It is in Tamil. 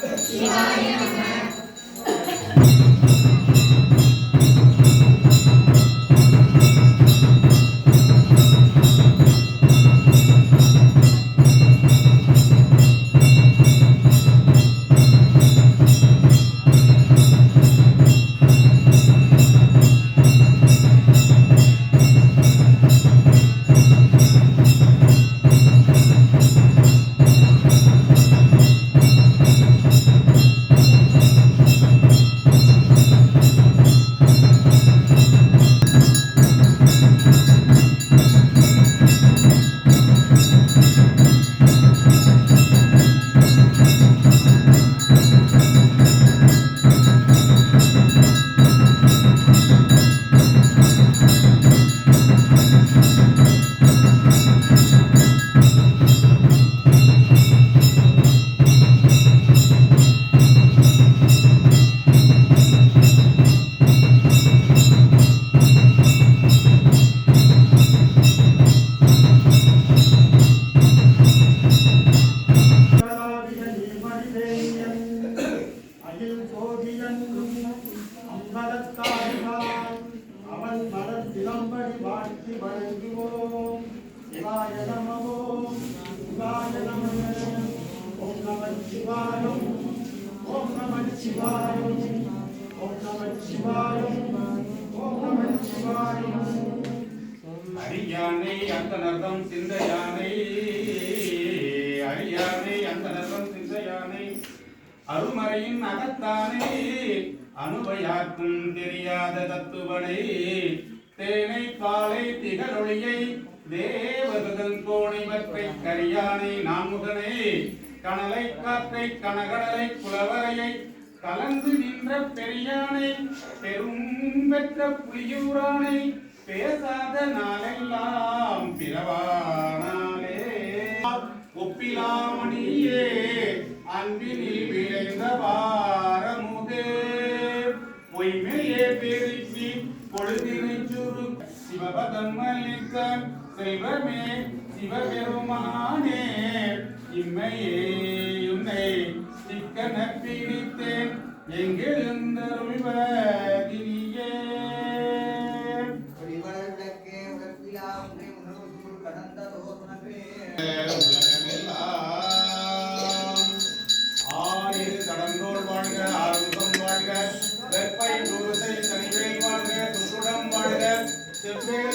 சிவாய நம. அவன் மலர் திலம்படி வாழ்த்தி வணங்குவோம். சிவாய நமோ சிவாய நம. ஓம் நம சிவாயம் ஓம் நம சிவாயம் ஓம் நம சிவாயம் ஓம் நம சிவாயம். அரியானை அந்த நர்தம் சிந்தையானை அரியானை அந்த நர்தம் சிந்தையானை அருமறையின் அகத்தானே அனுபயாக்கும் தெரியாத தத்துவனை தேனை காலை திகழொளியை தேவதன் கோணிவற்றை கரியானை நான்முகனை கனலை காற்றை கனகடலை குலவரையை கலந்து நின்ற பெரியானை பெரும் பெற்ற புலியூரானை பேசாத நாளெல்லாம் பிறவானாலே ஒப்பிலாமணியே அன்பினில் விளைந்த வாரமுதே பொய்மையே பெருக்கி பொழுதினை சுரு சிவபதம் அளித்த செல்வமே சிவபெருமானே இம்மையே உன்னை சிக்கன பிடித்தேன் எங்கிருந்தருள்வதினியே. ஆயிரு கடந்தோள் வாழ்க ஆறுமுகம் வாழ்க வெப்பை குருசை தனிவேல் வாழ்க சுசுடம் வாழ்க செவ்வேல்